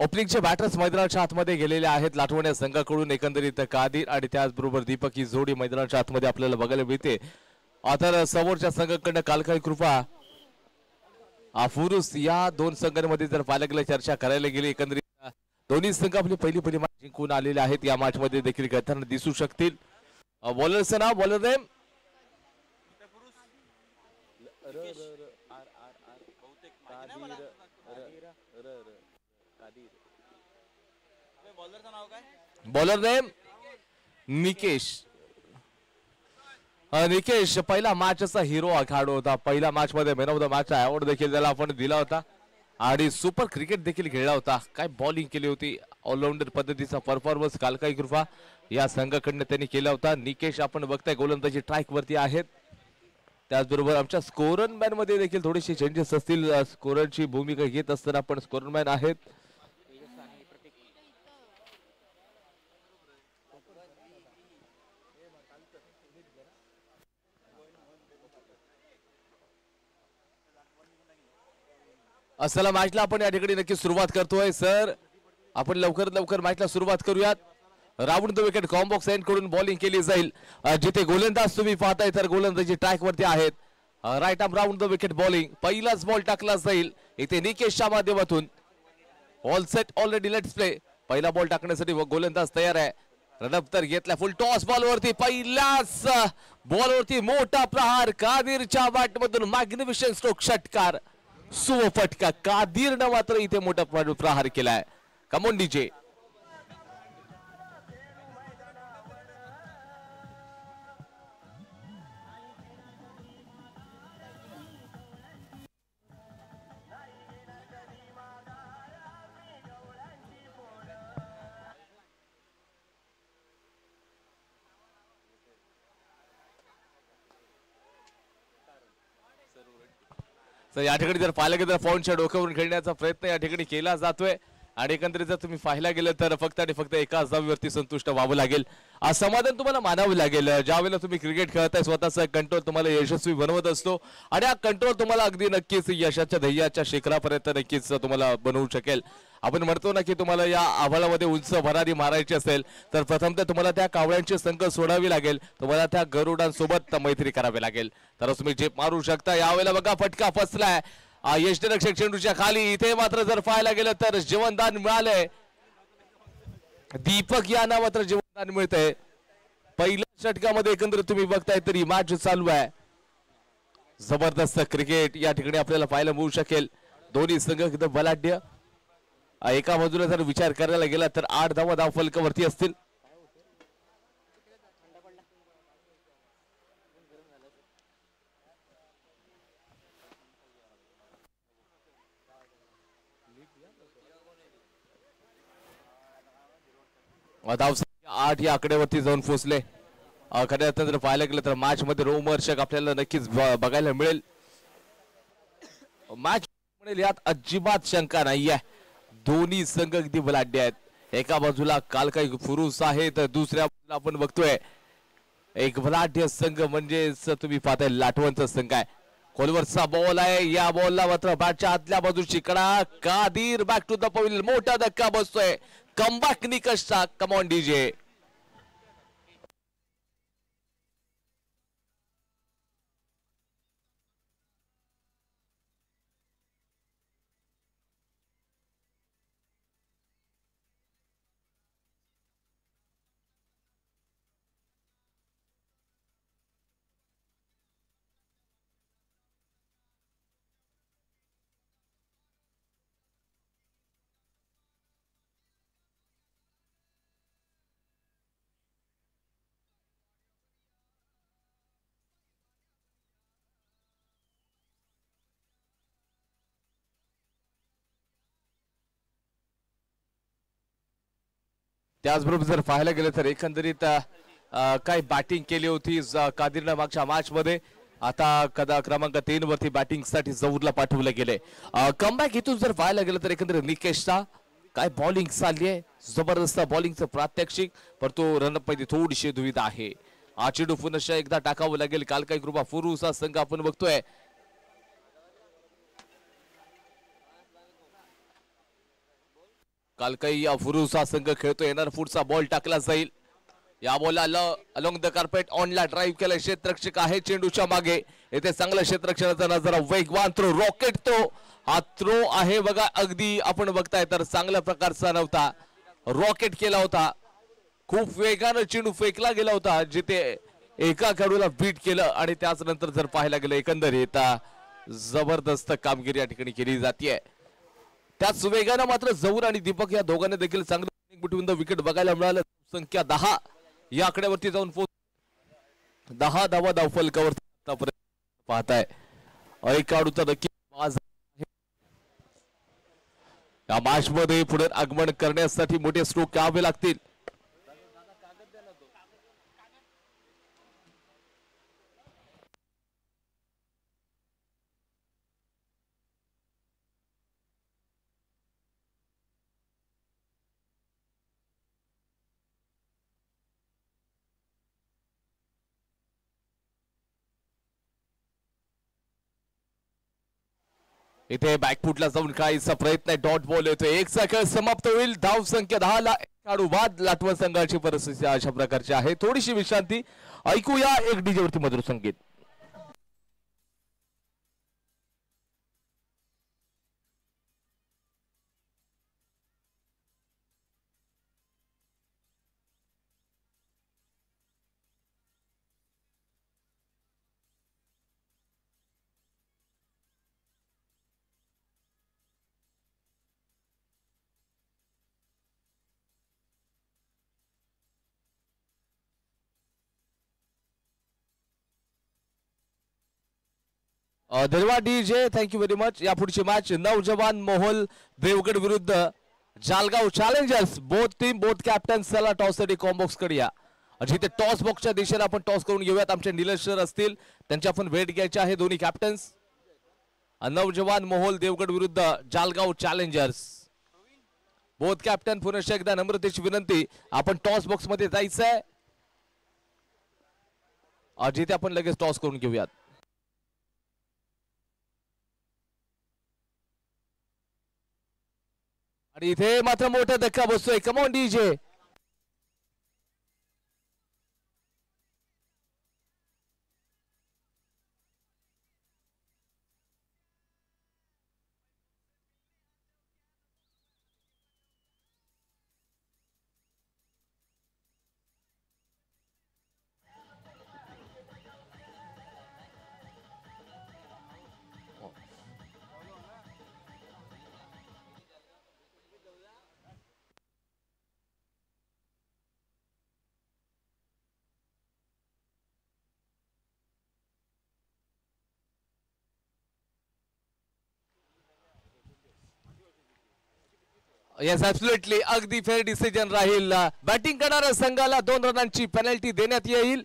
ओपनिंगचे batters मैदानाच्या आतमध्ये गेलेले आहेत लाटवण या संघाकडून एकंदरीत कादिर आणि त्याचबरोबर दीपक ही जोडी मैदानाच्या आतमध्ये आपल्याला बघायला मिळते। आता समोरच्या संघाकडून कालकाई कृपा अफुरुस या दोन संघांमध्ये जर पालकला चर्चा करायला गेली एकंदरीत दोन्ही संघ आपली पहिली मॅच जिंकून आलेले आहेत। या मॅच मध्ये देखील खेळताना दिसू शकतील। बॉलरचं नाव bowler name bowler name Nikesh. Nikesh पहिला मॅचचा हिरो खेळाडू होता। पहिल्या मॅच मध्ये man of the match award देखील त्याला आपण दिला होता आणि सुपर क्रिकेट देखील खेळला होता। काय बॉलिंग केली होती, ऑलराऊंडर पद्धतीचा परफॉर्मन्स कालकाई कृपा या संघाकडून त्यांनी केला होता। निकेश आपण बघताय गोलंदाजी ट्रॅक वरती आहेत। त्याचबरोबर आमच्या स्कोररमॅन मध्ये देखील थोडेसे चेंजेस असतील। स्कोररची भूमिका घेत असताना पण स्कोररमॅन आहेत। असला मॅचला आपण या ठिकाणी नक्की सुरुवात करतोय सर। आपण लवकर मॅचला सुरुवात करूयात। Round the wicket combox end कडून बॉलिंग केली जाईल। जिथे गोलंदाज तुम्ही पाहताय तर गोलंदाजी ट्रॅक वरती आहेत। Right arm round the wicket bowling पहिलाच बॉल टाकला जाईल इथे निकेशच्या माध्यमातून। All set already let's play. पहिला बॉल टाकण्यासाठी गोलंदाज तयार आहे। रनअप तर घेतला फुल टॉस बॉल वरती पहिलाच बॉल वरती मोठा प्रहार कादिरच्या बॅट मधून मॅग्निफिशंट स्ट्रोक षटकार सुफटका कादिरनं मात्र इथे मोठा प्रहार केलाय। Come on DJ. या ठिकाणी जर पाहिलं गेलं तर पॉइंटच्या डोक्यावरून खेळण्याचा प्रयत्न या ठिकाणी केला जातोय आणि एकंदरीत जर तुम्ही पाहायला गेलं तर फक्त आणि फक्त एकाच धावीवरती संतुष्ट व्हावं लागेल। समाधान तुम्हाला मानावं लागेल। ज्यावेळेला तुम्ही क्रिकेट खेळताय स्वतःचा कंट्रोल तुम्हाला यशस्वी बनवत असतो आणि हा कंट्रोल तुम्हाला अगदी नक्कीच यशाच्या ध्येयाच्या शिखरापर्यंत नक्कीच तुम्हाला बनवू शकेल। आपण म्हणतो ना की तुम्हाला या आभाळामध्ये उंच भरारी मारायची असेल तर प्रथमतः तुम्हाला त्या कावळ्यांची संख्या सोडावी लागेल। तुम्हाला त्या गरुडांसोबत मैत्री करावी लागेल तरच तुम्ही झेप मारू शकता। यावेळेला बघा फटका फसलाय यष्टीरक्षक चेंडूच्या खाली। इथे मात्र जर पाहायला गेलं तर जीवनदान मिळालंय। दीपक यांना मात्र जीवनदान मिळतंय पहिल्या षटकामध्ये। एकंदरीत तुम्ही बघताय तरी मॅच चालू आहे। जबरदस्त क्रिकेट या ठिकाणी आपल्याला पाहायला मिळू शकेल। दोन्ही संघ एकदम बलाढ्य। एका बाजूला जर विचार करायला गेला तर 8 धावा धाव फलकावरती असतील। धावसंख्या 8 या आकड्यावरती जाऊन पोहोचले। खऱ्या अर्थाने जर पाहायला गेलं तर मॅच मध्ये रोमहर्षक आपल्याला नक्कीच बघायला मिळेल। मॅच म्हणेल यात अजिबात शंका नाहीये। दोन्ही संघ अगदी बलाढ्य आहेत। एका बाजूला कालकाई फुरुस आहे तर दुसऱ्या बाजूला आपण बघतोय एक बलाढ्य संघ म्हणजेच तुम्ही पाहताय लाटवणचा संघ आहे। खोलवरचा बॉल आहे। या बॉलला मात्र बॅटच्या आतल्या बाजूची कडा Qadir back to the pavilion मोठा धक्का बसतोय कमबॅक निकषचा। Come on DJ. त्याचबरोबर जर पाहायला गेलं तर एकंदरीत काय बॅटिंग केली होती कादिरनं मागच्या मॅच मध्ये। आता क्रमांक 3 वरती बॅटिंग साठी जहूरला पाठवलं गेले। कमबॅक इथून जर पाहायला गेलं तर एकंदरीत निकेशचा काय बॉलिंग चालली आहे। जबरदस्त बॉलिंगचं प्रात्यक्षिक परंतु रनअप मध्ये थोडीशी दुविधा आहे। चेंडू पुन्हा एकदा टाकावं लागेल। कालकाई कृपा फुरुसा संघ आपण बघतोय कालकाई फुरुसा संघ खेळतो. येणार पुढचा बॉल टाकला जाईल. या बॉलला अलोंग द कार्पेट ऑनला ड्राईव्ह केलं. क्षेत्ररक्षक आहे चेंडूच्या मागे. येथे चांगल्या क्षेत्ररक्षणाचा नजर. वेगवान थ्रो, रॉकेट थ्रो. हा थ्रो आहे बघा, अगदी आपण बघताय तर चांगल्या प्रकारचा नव्हता. रॉकेट केला होता. खूप वेगानं चेंडू फेकला गेला होता, जिथे एका खेळाडूला बीट केलं. आणि त्याच नंतर जर पाहायला गेलं एकंदरीत जबरदस्त कामगिरी या ठिकाणी केली जाते. त्याच वेगानं मात्र जहूर आणि दीपक या दोघांना देखील चांगलं बिटवीन द विकेट बघायला मिळालं. संख्या 10 या आकड्यावरती जाऊन 10 धावा धावफलकावर पाहताय. एक खेळाडू तर नक्की या मॅच मध्ये पुढे आगमन करण्यासाठी मोठे स्ट्रोक घ्यावे लागतील. इथे बॅकफुटला जाऊन काहीचा प्रयत्न आहे. डॉट बॉल येतोय. एक खेळ समाप्त होईल. धाव संख्या 10 ला खेळाडू बाद. लाटवण संघाची परिस्थिती अशा प्रकारची आहे. थोडीशी विश्रांती ऐकूया एक डीजे वरती मधुर संगीत. धन्यवाद डीजे, थँक्यू व्हेरी मच. या पुढची मॅच नौजवान मोहोल देवगड विरुद्ध Jalgaon challengers. Both team both captain चला टॉस साठी कॉम्बॉक्स कडे या. जिथे टॉस बॉक्सच्या दिशेने आपण टॉस करून घेऊयात. आमचे निलेश सर असतील, त्यांची आपण वेट घ्यायची आहे. दोन्ही कॅप्टन्स नौजवान मोहोल देवगड विरुद्ध जालगाव चॅलेंजर्स. बोथ कॅप्टन पुन्हा एकदा नम्रतेची विनंती, आपण टॉस बॉक्स मध्ये जायचंय. जिथे आपण लगेच टॉस करून घेऊयात. आणि इथे मात्र मोठा धक्का बसतोय. कम ऑन डीजे. येस ऍब्सोल्युटली, अगदी फेअर डिसिजन राहील. बॅटिंग करणाऱ्या संघाला 2 रनांची पेनल्टी देण्यात येईल.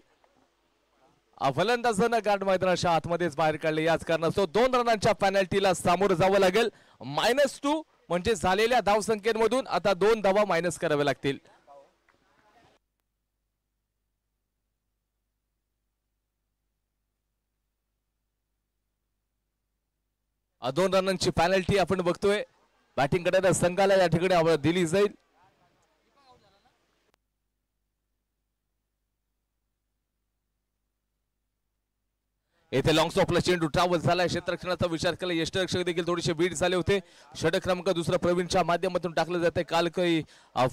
फलंदाजांना गार्ड मैदानाच्या आतमध्येच बाहेर काढले. याच कारणास्तव 2 रनांच्या पेनल्टीला सामोरं जावं लागेल. -2 म्हणजे झालेल्या धावसंख्येमधून आता 2 धावा मायनस कराव्या लागतील. दोन रनांची पेनल्टी आपण बघतोय. बॅटिंग करणाऱ्या संघाला या ठिकाणी दिली जाईल. येथे लॉंग स्टॉपला चेंडू ट्रॅव्हल झालाय. क्षेत्ररक्षणाचा विचार केला. यष्टरक्षक देखील थोडेसे बीट झाले होते. षटक क्रमांक 2 प्रवीणच्या माध्यमातून टाकलं जाते. काल काही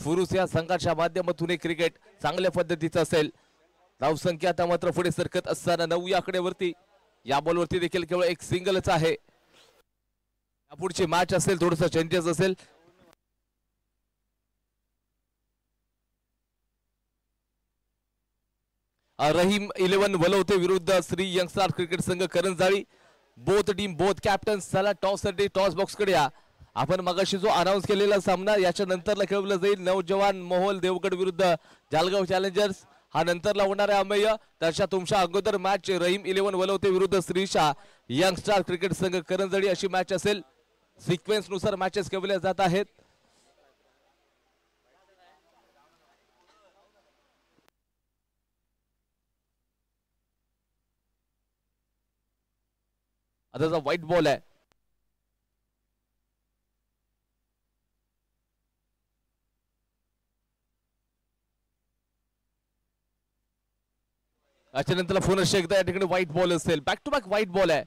फुरुस या संघाच्या माध्यमातून हे क्रिकेट चांगल्या पद्धतीचं असेल. धावसंख्या आता मात्र पुढे सरकत असताना 9 या आकड्यावरती. या बॉलवरती देखील केवळ एक सिंगलच आहे. पुढची मॅच असेल, थोडस चेंजेस असेल. रहीम 11 वलवते विरुद्ध श्री यंगस्टार क्रिकेट संघ Karanjali. Both team both captain चला टॉस साठी टॉस बॉक्स कडे या. आपण मगाशी जो अनाउन्स केलेला सामना याच्या नंतरला खेळवला जाईल. नौजवान मोहोल देवगड विरुद्ध जालगाव चॅलेंजर्स हा नंतरला होणार आहे अमेय. त्याच्या तुमच्या अगोदर मॅच रहीम 11 वलवते विरुद्ध श्रीशा यंगस्टार क्रिकेट संघ करंजाळी अशी मॅच असेल. सिक्वेन्स नुसार मॅचेस खेळवल्या जात आहेत. आता व्हाईट बॉल आहे. त्याच्यानंतर पुन्हा एकदा या ठिकाणी व्हाईट बॉल असेल, back to back white ball आहे.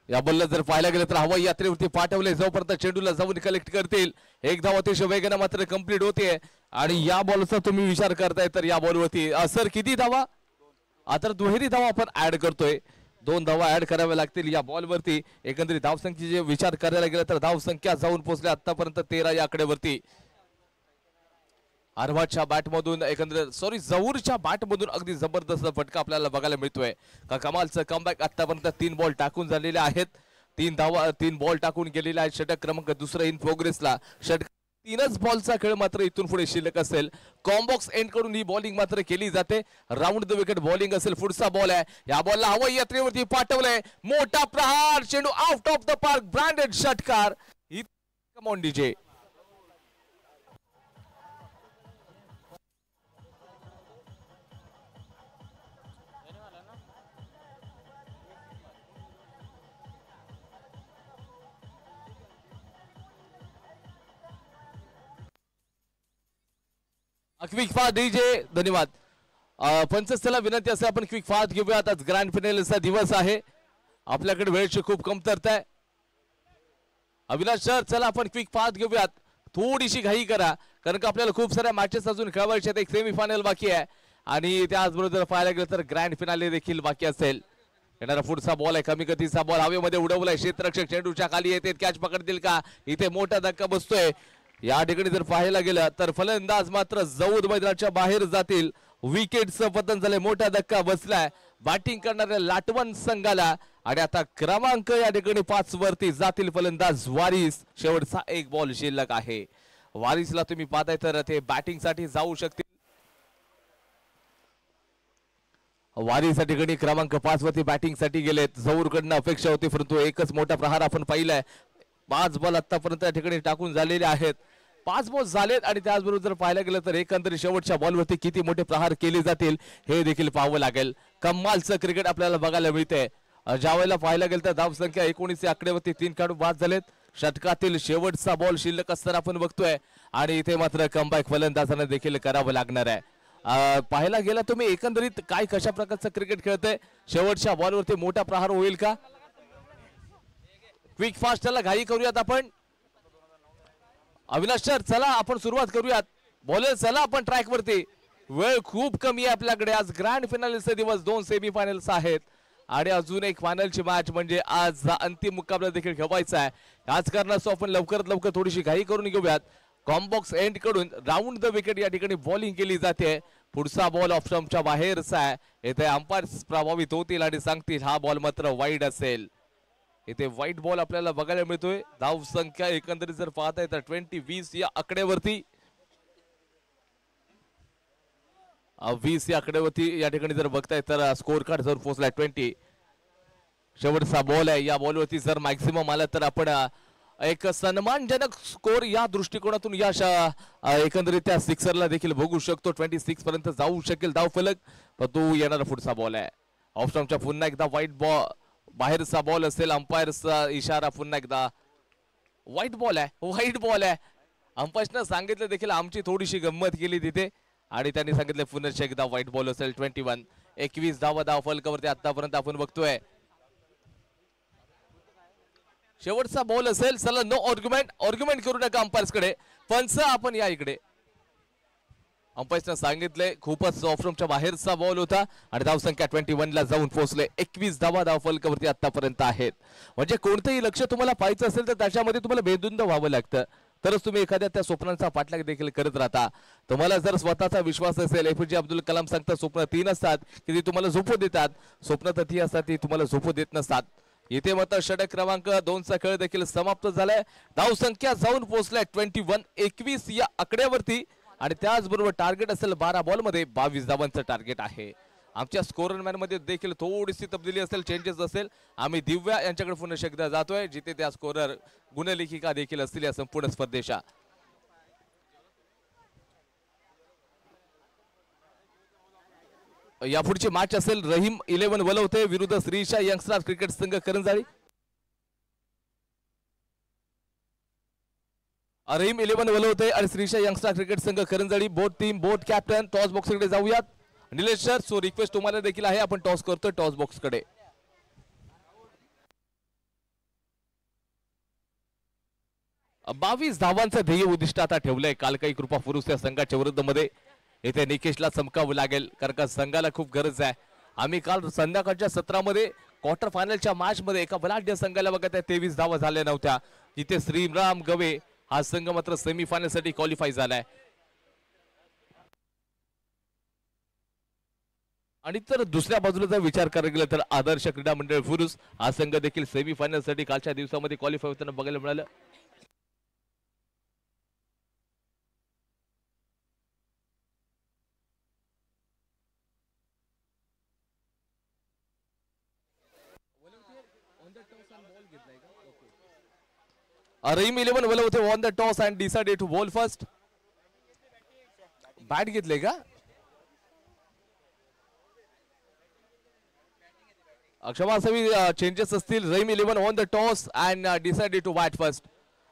या बॉलला जर पाहायला गेलं तर हवाई यात्रेवरती पाठवले, जोपर्यंत चेंडूला जाऊन कलेक्ट करतील. एक धाव अतिशय वेगाने मात्र कंप्लीट होते आणि या बॉलचा तुम्ही विचार करताय तर या बॉलवरती सर किती धावा, आता दुहेरी धावा आपण ऍड करतोय. 2 धावा ऍड कराव्या लागतील या बॉलवरती. एकंदरीत धावसंख्येचे विचार करायला गेला तर धावसंख्या जाऊन पोहोचल्या आतापर्यंत 13 या आकड्यावरती. अरबाजच्या बॅटमधून जहूरच्या बॅटमधून अगदी जबरदस्त फटका आपल्याला बघायला मिळतोय. का कमालचं कमबॅक. आतापर्यंत 3 बॉल टाकून झालेले आहेत, 3 बॉल टाकून गेलेले आहेत. षटक क्रमांक दुसरा इन प्रोग्रेसला. षटक 3च बॉलचा खेळ मात्र इथून पुढे शिल्लक असेल. कॉम्बॉक्स एंड कडून ही बॉलिंग मात्र केली जाते. राऊंड द विकेट बॉलिंग असेल. पुढचा बॉल आहे, या बॉलला हवाई यात्रेवरती पाठवलंय. मोठा प्रहार, चेंडू out of the park, branded षटकार. Come on DJ. Quick fast DJ, धन्यवाद. पंचस्थला विनंती असेल आपण क्विक फास्ट घेऊयात. आज ग्रँड फिनालेचा दिवस आहे, आपल्याकडे वेळेची खूप कमतरता आहे. अविनाश सर चला आपण क्विक फास्ट घेऊयात. थोडीशी घाई करा कारण का आपल्याला खूप साऱ्या मॅचेस अजून खेळवायच्या आहेत. एक सेमीफायनल बाकी आहे आणि त्याचबरोबर पाहायला गेलं तर ग्रँड फिनाले देखील बाकी असेल. येणारा पुढचा बॉल आहे, कमी गतीचा बॉल हवेमध्ये उडवलाय. क्षेत्ररक्षक चेंडूच्या खाली येते, कॅच पकडतील का, इथे मोठा धक्का बसतोय. या ठिकाणी जर पाहायला गेलं तर फलंदाज मात्र जऊद मैदानाच्या बाहेर जातील. विकेटचं पतन झालंय, मोठा धक्का बसलाय बॅटिंग करणाऱ्या लाटवण संघाला. आणि आता क्रमांक या ठिकाणी 5 वरती जातील फलंदाज वारिस. शेवटचा एक बॉल शिल्लक आहे. वारिसला तुम्ही पाहताय तर ते बॅटिंग साठी जाऊ शकतील. वारिस या ठिकाणी क्रमांक 5 वरती बॅटिंग साठी गेलेत. जहूरकडनं अपेक्षा होती परंतु एकच मोठा प्रहार आपण पाहिलाय. 5 बॉल आतापर्यंत या ठिकाणी टाकून झालेले आहेत. 5 बॉल झालेत आणि त्याचबरोबर जर पाहायला गेलं तर एकंदरीत शेवटच्या बॉलवरती किती मोठे प्रहार केले जातील हे देखील पाहावं लागेल. कमालचं क्रिकेट आपल्याला बघायला मिळतंय. ज्यावेळेला पाहायला गेलं तर धावसंख्या 19 या आकड्यावरती 3 काढून बाद झालेत. षटकातील शेवटचा बॉल शिल्लक असताना आपण बघतोय आणि इथे मात्र कमबॅक फलंदाजांना देखील करावं लागणार आहे. पाहायला गेला तुम्ही एकंदरीत काय कशा प्रकारचं क्रिकेट खेळतंय. शेवटच्या बॉलवरती मोठा प्रहार होईल का. क्विक फास्टला घाई करूयात आपण. अविनाश सर चला आपण सुरुवात करूयात. बॉलर चला आपण ट्रॅक वरती. वेळ खूप कमी आहे आपल्याकडे. आज ग्रँड फिनालेचे दिवस, 2 सेमीफायनल्स आहेत आणि अजून एक फायनलची मॅच म्हणजे आज अंतिम मुकाबला देखील खेळवायचा आहे. याच कारणास्तव आपण लवकरात लवकर थोडीशी घाई करून घेऊयात. कॉम्बॉक्स एंड कडून राऊंड द विकेट या ठिकाणी बॉलिंग केली जाते. पुढचा बॉल ऑफ स्टंपच्या बाहेरचा आहे. येथे अंपायर प्रभावित होतील आणि सांगतील हा बॉल मात्र वाईड असेल. इथे व्हाईट बॉल आपल्याला बघायला मिळतोय. धाव संख्या एकंदरीत जर पाहता येतात 20-20 या आकड्यावरती. 20 या आकड्यावरती या ठिकाणी जर बघताय तर स्कोर कार्ड जर पोहोचलाय 20. शेवटचा बॉल आहे. या बॉलवरती जर मॅक्सिमम आला तर आपण एक सन्मानजनक स्कोर या दृष्टिकोनातून या एकंदरीत त्या सिक्सरला देखील बघू शकतो. 26 पर्यंत जाऊ शकेल धाव फलक. पण तो येणारा पुढचा बॉल आहे. ऑफ स्टंपच्या पुन्हा एकदा व्हाईट बॉल, बाहेरचा बॉल असेल. अंपायरचा इशारा पुन्हा एकदा. व्हाईट बॉल आहे, व्हाईट बॉल आहे. अंपायरनं सांगितलं देखील, आमची थोडीशी गंमत केली तिथे आणि त्यांनी सांगितलं पुन्हा एकदा व्हाईट बॉल असेल. 21 धावा धाव फलकावरती आतापर्यंत आपण बघतोय. शेवटचा बॉल असेल. चला नो आर्ग्युमेंट करू नका अंपायर्स कडे. पंच आपण या इकडे. अंपायरनं सांगितले खूपच ऑफ स्टंपच्या बाहेरचा बॉल होता आणि धावसंख्या 21 ला जाऊन पोहोचले. 21 धावा धाव फलकावरती आतापर्यंत आहेत. म्हणजे कोणतेही लक्ष तुम्हाला पाहायचं असेल तर त्याच्यामध्ये तुम्हाला बेधुंद व्हावं लागतं, तरच तुम्ही एखाद्या त्या स्वप्नांचा पाठलाग देखील करत राहता. तुम्हाला जर स्वतःचा विश्वास असेल, एपीजे अब्दुल कलाम सांगतात स्वप्न 3 असतात की ती तुम्हाला झोपू देतात. स्वप्न तर ती असतात ती तुम्हाला झोपू देत नसतात. इथे मात्र षटक क्रमांक 2 चा खेळ देखील समाप्त झालाय. धाव संख्या जाऊन पोहोचलाय 21 या आकड्यावरती आणि त्याचबरोबर टार्गेट असेल 12 बॉल मध्ये 22 धावांचं टार्गेट आहे. आमच्या स्कोररमॅन मध्ये देखील थोडीशी तब्दिली असेल, चेंजेस असेल. आम्ही दिव्या यांच्याकडे पुन्हा एकदा जातोय जिथे त्या स्कोरर गुणलेखिका देखील असतील या संपूर्ण स्पर्धेच्या. यापुढची मॅच असेल रहीम 11 वलवते विरुद्ध श्रीशा यंगस्टार क्रिकेट संघ करंजाळी. रहीम 11 वलवते आणि श्रीशा यंगस्टार क्रिकेट संघ Karanjali both team both captain toss box कडे जाऊयात. निलेश सर, सो रिक्वेस्ट तुम्हाला देखील आहे, आपण टॉस करतोय टॉस बॉक्स कडे. बावीस धावांचं ध्येय उद्दिष्ट आता ठेवलंय कालकाई कृपा पुरुष या संघाच्या विरुद्ध मध्ये. इथे निकेशला चमकावं लागेल कारण का संघाला खूप गरज आहे. आम्ही काल संध्याकाळच्या सत्रामध्ये क्वार्टर फायनलच्या मॅच मध्ये एका बलाढ्य संघाला बघत आहे 23 धावा झाल्या नव्हत्या. तिथे श्रीराम गवे हा संघ मात्र सेमीफायनल साठी क्वालिफाय झालाय. आणि तर दुसऱ्या बाजूला जर विचार करायला गेला तर आदर्श क्रीडा मंडळ फुरुस हा संघ देखील सेमीफायनल साठी कालच्या दिवसामध्ये क्वालिफाय होताना बघायला मिळालं. रहीम 11 वलवते on the toss and decided to bowl first. Bat घेतले का क्षमा असावी, चेंजेस असतील. Rahim 11 on the toss and decided to bat first.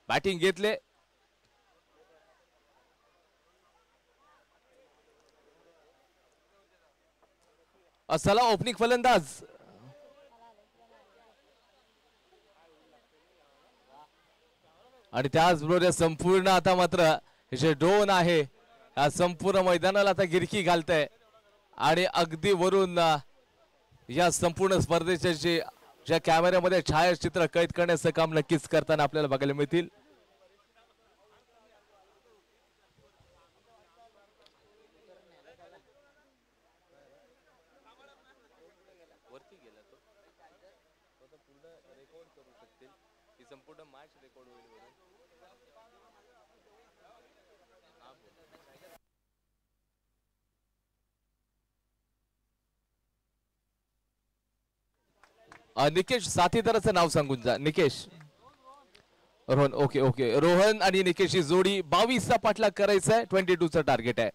Batting घेतले. असला ओपनिंग फलंदाज आणि त्याचबरोबर संपूर्ण आता मात्र हे जे ड्रोन आहे या संपूर्ण मैदानाला आता गिरकी घालतंय आणि अगदी वरून या संपूर्ण स्पर्धेचे जे ज्या कॅमेऱ्यामध्ये छायाचित्र कैद करण्याचं काम नक्कीच करताना आपल्याला बघायला मिळतील. निकेश साथीदाराचं नाव सांगून जा. निकेश रोहन. ओके ओके, रोहन आणि निकेशची जोडी 22 चा पाठलाग करायचा आहे. 22 चा टार्गेट आहे.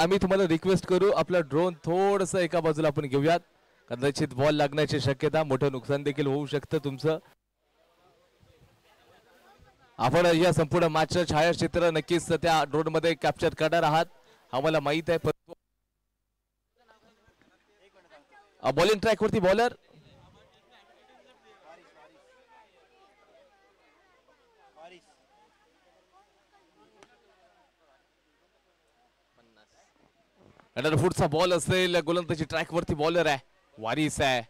आम्ही तुम्हाला रिक्वेस्ट करू आपला ड्रोन थोडस एका बाजूला आपण घेऊयात. कदाचित बॉल लागण्याची शक्यता, मोठं नुकसान देखील होऊ शकतं तुमचं. आपण या संपूर्ण मॅचचं छायाचित्र नक्कीच त्या ड्रोन मध्ये कॅप्चर करणार आहात आम्हाला माहित आहे. बॉलिंग ट्रॅक वरती बॉलर फुटचा बॉल असेल. गोलंदाजी ट्रॅक वरती बॉलर आहे वारिस आहे.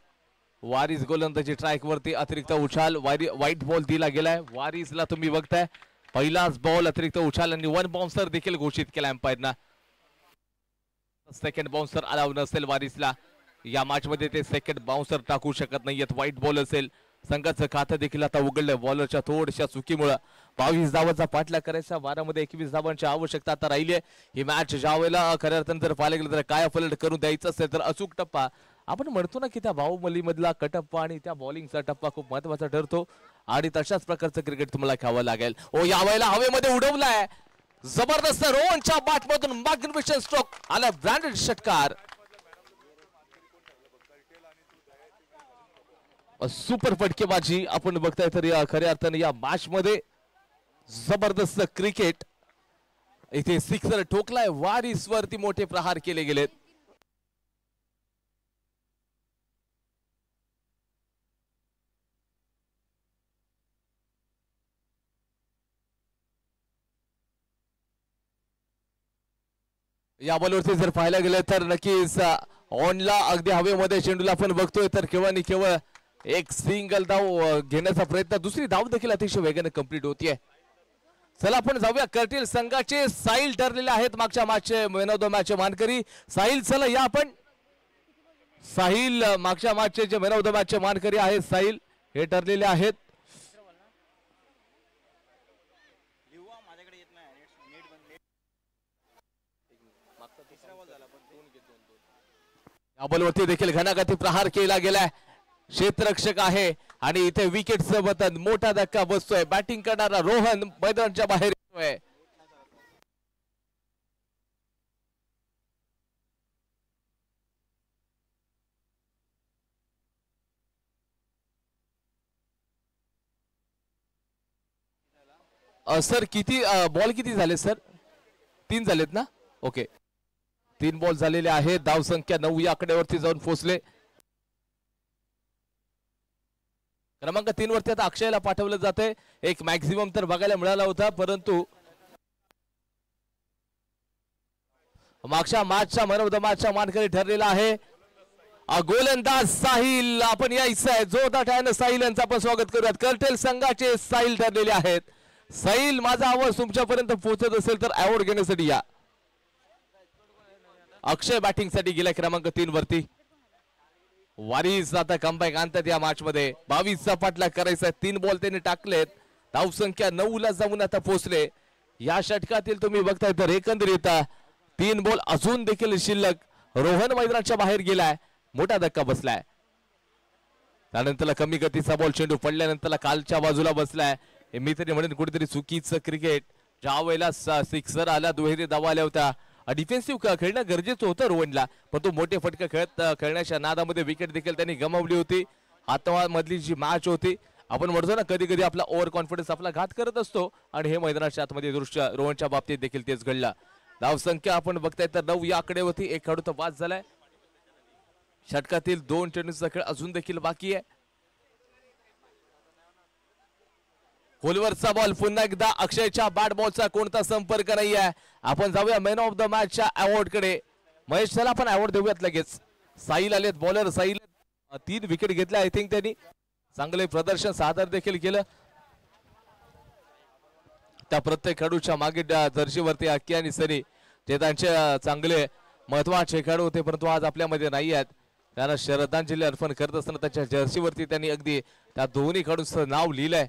वारिस गोलंदाजी ट्रॅक वरती अतिरिक्त उछाल व्हाईट बॉल दिला गेलाय वारिसला. तुम्ही बघताय पहिलाच बॉल अतिरिक्त उछाल आणि 1 बाउन्सर देखील घोषित केला एम्पायरना. सेकंड बाउन्सर अलाव नसेल वारिसला या मॅच मध्ये. ते सेकंड बाउन्सर टाकू शकत नाहीयेत. व्हाईट बॉल असेल. संघाचं खातं देखील आता उघडलंय बॉलरच्या थोड्याशा चुकीमुळे. 22 धावांचा पाठलाग करायचा. 12 मध्ये 21 धावांची आवश्यकता आता राहिली आहे. ही मॅच ज्या वेळेला खऱ्या अर्थानं जर पाहायला गेलं तर काय फलट करून द्यायचं असेल तर अचूक टप्पा आपण म्हणतो ना की त्या बाहुबली मधला कटप्पा आणि त्या बॉलिंगचा टप्पा खूप महत्वाचा ठरतो आणि तशाच प्रकारचं क्रिकेट तुम्हाला खेळावं लागेल. ओ या वेळेला हवेमध्ये उडवलाय जबरदस्त रोहनच्या बॅटमधून मॅग्निफिशंट स्ट्रोक आला. ब्रँडेड षटकार. सुपर फटकेबाजी आपण बघताय तर या खऱ्या अर्थाने या मॅच मध्ये जबरदस्त क्रिकेट. इथे सिक्सर ठोकलाय. वारिस वरती मोठे प्रहार केले गेलेत. या बॉलवरती जर पाहायला गेलं तर नक्कीच ऑनला अगदी हवेमध्ये चेंडूला आपण बघतोय तर केवळ आणि केवळ एक सिंगल धाव घेण्याचा प्रयत्न, दुसरी धाव देखील अतिशय वेगाने कंप्लीट होतीये. चला आपण जाऊया कर्टील संघाचे साहिल ठरलेले आहेत मागच्या मॅचचे मॅन ऑफ द मॅचचे मानकरी. साहिल चला या आपण. साहिल मागच्या मॅचचे जे मॅन ऑफ द मॅचचे मानकरी आहेत साहिल हे ठरलेले आहेत. या बॉलवरती देखील घणाघाती प्रहार केला गेलाय. क्षेत्ररक्षक आहे आणि इथे विकेट सोबत मोठा धक्का बसतोय. बॅटिंग करणारा रोहन मैदानाच्या बाहेर येतोय. सर किती बॉल किती झाले सर? 3 झालेत ना? ओके 3 बॉल झालेले आहेत. धाव संख्या 9 या आकड्यावरती जाऊन पोहोचले. क्रमांक 3 वरती आता अक्षयला पाठवलं जाते. एक मॅक्झिमम तर बघायला मिळाला होता परंतु मागच्या मॅचच्या मॅन ऑफ द मॅचच्या मानकरी ठरलेला आहे गोलंदाज साहिल. आपण यायचं आहे जोरदार टाळ्यानं साहिल यांचं आपण स्वागत करूयात. कर्टेल संघाचे साहिल ठरलेले आहेत. साहिल माझा आवाज तुमच्यापर्यंत पोहोचत असेल तर अवॉर्ड घेण्यासाठी या. अक्षय बॅटिंग साठी गेला क्रमांक 3 वरती. वारीस आता कमबॅक आणतात या मॅच मध्ये. 22चा पाठलाग करायचा. 3 बॉल त्यांनी टाकलेत. धाव संख्या 9 ला जाऊन आता पोहोचले. या षटकातील तुम्ही बघताय तर एकंदरीत 3 बॉल अजून देखील शिल्लक. रोहन मैदानाच्या बाहेर गेलाय. मोठा धक्का बसलाय. त्यानंतर कमी गतीचा बॉल चेंडू पडल्यानंतर कालच्या बाजूला बसलाय. मी तरी म्हणेन कुठेतरी चुकीचं क्रिकेट. ज्या वेळेला सिक्सर आला दुहेरी धावा आल्या होत्या. डिफेन्सिव्ह खेळणं गरजेचं होतं रोहनला पण तो मोठे फटके खेळण्याच्या नादामध्ये विकेट देखील त्यांनी गमावली होती. हातामधली जी मॅच होती आपण म्हणतो ना कधी कधी आपला ओव्हर कॉन्फिडन्स आपला घात करत असतो आणि हे मैदानाच्या आतमध्ये दृश्य रोहनच्या बाबतीत देखील तेच घडलं. धाव संख्या आपण बघताय तर 9 या आकडेवरती. एक खेळाडू तर बाद झालाय. षटकातील 2 चेंडूचा खेळ अजून देखील बाकी आहे. खोलवरचा बॉल पुन्हा एकदा अक्षयच्या बॅट बॉलचा कोणता संपर्क नाही आहे. आपण जाऊया मॅन ऑफ द मॅचच्या अवॉर्ड कडे. महेश चला आपण अवॉर्ड देऊयात लगेच. साहिल आलेत बॉलर. साहिल 3 विकेट घेतल्या. आय थिंक त्यांनी चांगले प्रदर्शन सादर देखील केलं. त्या प्रत्येक खेळाडूच्या मागे जर्सीवरती अक्की आणि सनी जे त्यांचे चांगले महत्वाचे खेळाडू होते परंतु आज आपल्यामध्ये नाही आहेत. त्यांना श्रद्धांजली अर्पण करत असताना त्याच्या जर्सीवरती त्यांनी अगदी त्या दोन्ही खेळाडूंचं नाव लिहिलंय.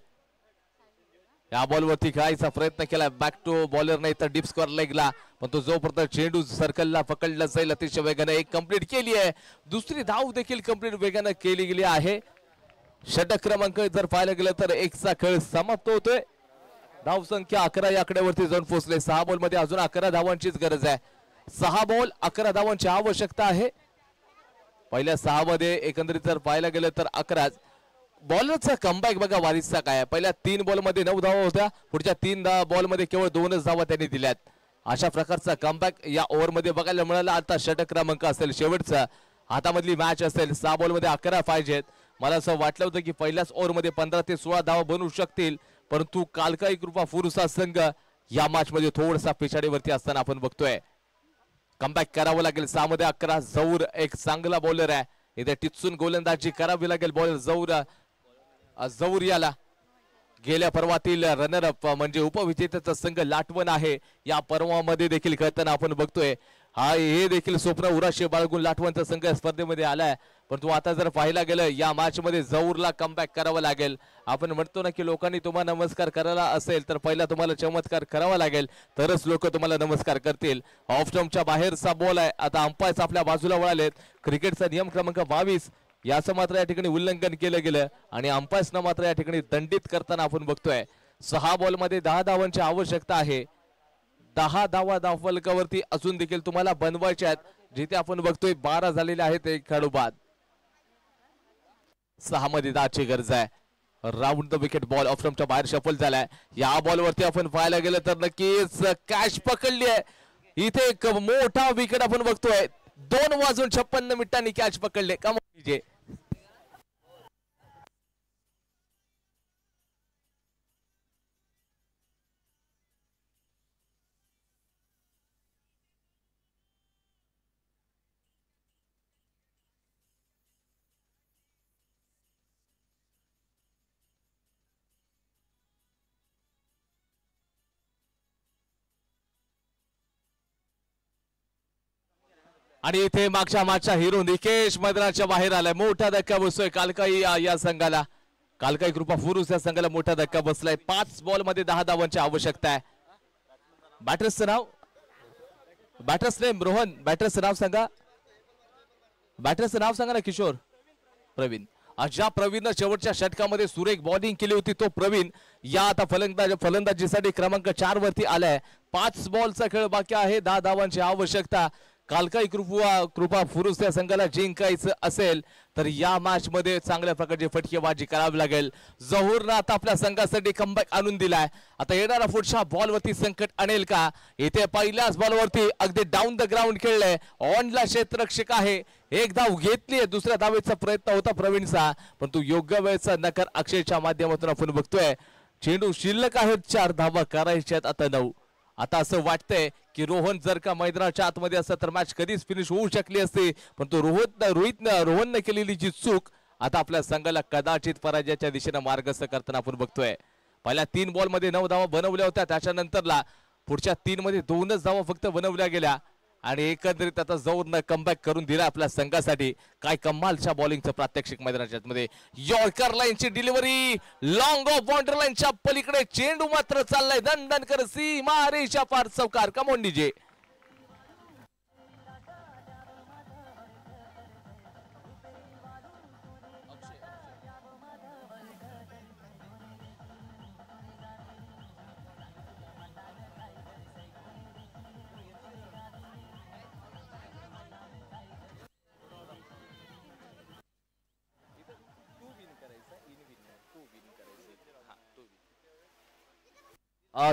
या बॉलवरती खेळायचा प्रयत्न केला. बॅक टू बॉलर नाही तर डीप स्क्वेअर लेगला पण तो जोपर्यंत चेंडू सर्कलला पकडला जाईल अतिशय वेगाने एक कंप्लीट केली आहे. दुसरी धाव देखील कंप्लीट वेगाने केली गेली आहे. षटक क्रमांक जर पाहायला गेलं तर 1 चा खेळ समाप्त होतोय. धाव संख्या 11 या आकड्यावरती जाऊन पोहोचले. 6 बॉल मध्ये अजून 11 धावांचीच गरज आहे. 6 बॉल 11 धावांची आवश्यकता आहे. पहिल्या 6 मध्ये एकंदरीत जर पाहायला गेलं तर 11. बॉलरचा कमबॅक बघा वारीसचा काय आहे. पहिल्या 3 बॉल मध्ये 9 धावा होत्या. पुढच्या 3 बॉल मध्ये केवळ 2च धावा त्यांनी दिल्यात. अशा प्रकारचा कमबॅक या ओव्हर मध्ये बघायला मिळाला. आता षटक क्रमांक असेल शेवटचा हातामधली मॅच असेल. 6 बॉल मध्ये 11 पाहिजेत. मला असं वाटलं होतं की पहिल्याच ओव्हर मध्ये 15 ते 16 धावा बनवू शकतील परंतु कालकाई कृपा फुरुसा संघ या मॅच मध्ये थोडासा पिछाडीवरती असताना आपण बघतोय. कमबॅक करावं लागेल. 6 मध्ये 11. जौर एक चांगला बॉलर आहे. इथे टिचून गोलंदाजी करावी लागेल. बॉलर जौर याला गेल्या पर्वातील रनर अप म्हणजे उपविजेत्याचा संघ लाटवण आहे. या पर्वामध्ये देखील खेळताना आपण बघतोय हे देखील स्वप्न उराशी बाळगून लाटवणचा संघ स्पर्धेमध्ये आलाय परंतु आता जर पाहायला गेलं या मॅच मध्ये जौरला कमबॅक करावं लागेल. आपण म्हणतो ना की लोकांनी तुम्हाला नमस्कार करायला असेल तर पहिला तुम्हाला चमत्कार करावा लागेल तरच लोक तुम्हाला नमस्कार करतील. ऑफ स्टंपच्या बाहेरचा बॉल आहे. आता अंपायर्स आपल्या बाजूला वळालेत. क्रिकेटचा नियम क्रमांक 22 याचं मात्र या ठिकाणी उल्लंघन केलं गेलं आणि अंपायर्सना मात्र या ठिकाणी दंडित करताना आपण बघतोय. 6 बॉल मध्ये 10 धावांची आवश्यकता आहे. 10 धावा धावफलकावरती अजून देखील तुम्हाला बनवायचे आहेत. जिथे आपण बघतोय 12 झालेले आहेत एक खेळाडू बाद. 6 मध्ये 10ची गरज आहे. Round the wicket ball off स्टंपच्या बाहेर शफल झालाय. या बॉलवरती आपण पाहायला गेलं तर नक्कीच कॅच पकडली आहे. इथे एक मोठा विकेट आपण बघतोय. 2:56 कॅच पकडले. कमाल. आणि इथे मागच्या हिरो निकेश मैदानाच्या बाहेर आलाय. मोठा धक्का बसतोय कालकाई या संघाला. कालकाई कृपा फुरुस या संघाला मोठा धक्का बसलाय. 5 बॉल मध्ये 10 धावांची आवश्यकता आहे. बॅटर्सचं नाव, बॅटर्स नेम रोहन, बॅटर्सचं नाव सांगा. बॅटर्सचं नाव सांगा ना किशोर. प्रवीण. ज्या प्रवीणनं शेवटच्या षटकामध्ये सुरेख बॉलिंग केली होती तो प्रवीण या आता फलंदाजीसाठी क्रमांक 4 वरती आलाय. 5 बॉलचा खेळ बाकी आहे. 10 धावांची आवश्यकता. कालकाई कृपा फुरुस या संघाला जिंकायचं असेल तर या मॅच मध्ये चांगल्या प्रकारची फटकेबाजी करावी लागेल. जहूरनं आता आपल्या संघासाठी कमबॅक आणून दिलाय. आता येणारा पुढच्या बॉलवरती संकट आणेल का. इथे पहिल्याच बॉलवरती अगदी डाऊन द ग्राउंड खेळलंय. ऑनला क्षेत्ररक्षक आहे. एक धाव घेतलीय. दुसऱ्या धावेचा प्रयत्न होता प्रवीणचा परंतु योग्य वेळेचा नकार अक्षयच्या माध्यमातून आपण बघतोय. चेंडू शिल्लक आहेत. 4 धावा करायच्यात आता 9. आता असं वाटतंय की रोहन जर का मैदानाच्या आतमध्ये असतं तर मॅच कधीच फिनिश होऊ शकली असती परंतु रोहनने केलेली जी चूक आता आपल्या संघाला कदाचित पराजयाच्या दिशेने मार्गस्थ करताना आपण बघतोय. पहिल्या 3 बॉल मध्ये 9 धावा बनवल्या होत्या. त्याच्यानंतरला पुढच्या 3 मध्ये 2च धावा फक्त बनवल्या गेल्या आणि एकंदरीत आता जहूरनं कमबॅक करून दिला आपल्या संघासाठी. काय कमालच्या बॉलिंगचं प्रात्यक्षिक मैदानाच्या आतमध्ये. यॉर्कर लाईनची डिलिव्हरी लॉंग ऑफ बाउंड्री लाईनच्या पलीकडे. चेंडू मात्र चाललाय दणदणकर सीमा रेषा पार. चौकार. कम ऑन डीजे.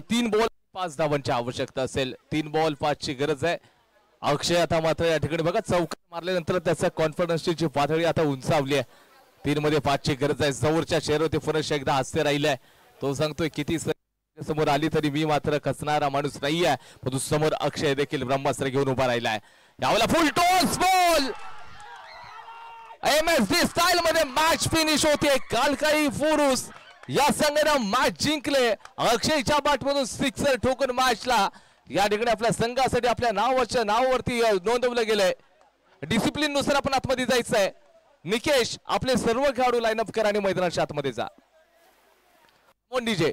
3 बॉल 5 धावांची आवश्यकता असेल. 3 बॉल 5 ची गरज आहे. अक्षय आता मात्र या ठिकाणी बघा चौकार मारल्यानंतर त्याचा कॉन्फिडन्सची पातळी आता उंचावली आहे. 3 मध्ये 5 ची गरज आहे. जवळच्या चेहऱ्यावरती पुन्हा एकदा हास्य राहिलंय. तो सांगतोय किती समोर आली तरी मी मात्र खचणारा माणूस नाहीये. परंतु समोर अक्षय देखील ब्रह्मास्त्र घेऊन उभा राहिलाय. यावेळेला फुल टॉस बॉल. MSD स्टाईल मध्ये मॅच फिनिश होते. कालकाई फुरुस या संघाने मॅच जिंकले. अक्षयच्या बॅटमधून सिक्सर ठोकून मॅचला या ठिकाणी आपल्या संघासाठी आपल्या नावावरती नोंदवलं गेलंय. डिसिप्लिन नुसार आपण आतमध्ये जायचंय. निकेश आपले सर्व खेळाडू लाईनअप करा आणि मैदानाच्या आतमध्ये जा. डीजे.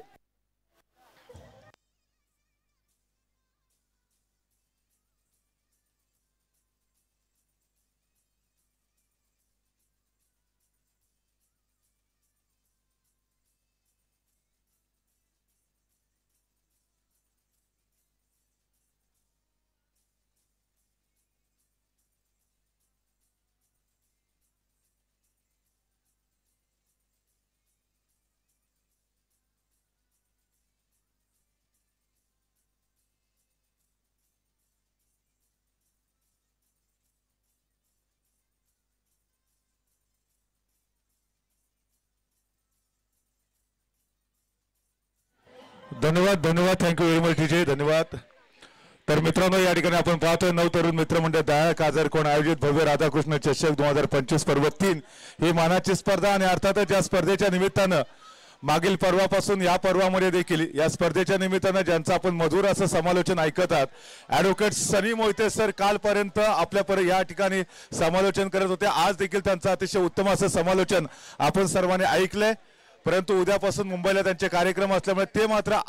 धन्यवाद धन्यवाद. Thank you very much DJ. धन्यवाद. तर मित्रांनो या ठिकाणी आपण पाहतोय 9 तरुण मित्रमंडळ दया काजरकोण आयोजित भव्य राधाकृष्ण चषक 2025 पर्व 3 ही मानाची स्पर्धा आणि अर्थातच या स्पर्धेच्या निमित्तानं मागील पर्वापासून या पर्वामध्ये देखील या स्पर्धेच्या निमित्तानं ज्यांचं आपण मधुर असं समालोचन ऐकत आहात ॲडव्होकेट सनी मोहिते सर कालपर्यंत आपल्या या ठिकाणी समालोचन करत होते. आज देखील त्यांचं अतिशय उत्तम असं समालोचन आपण सर्वांनी ऐकलंय. परंतु उद्यापासून मुंबईला त्यांचे कार्यक्रम असल्यामुळे ते मात्र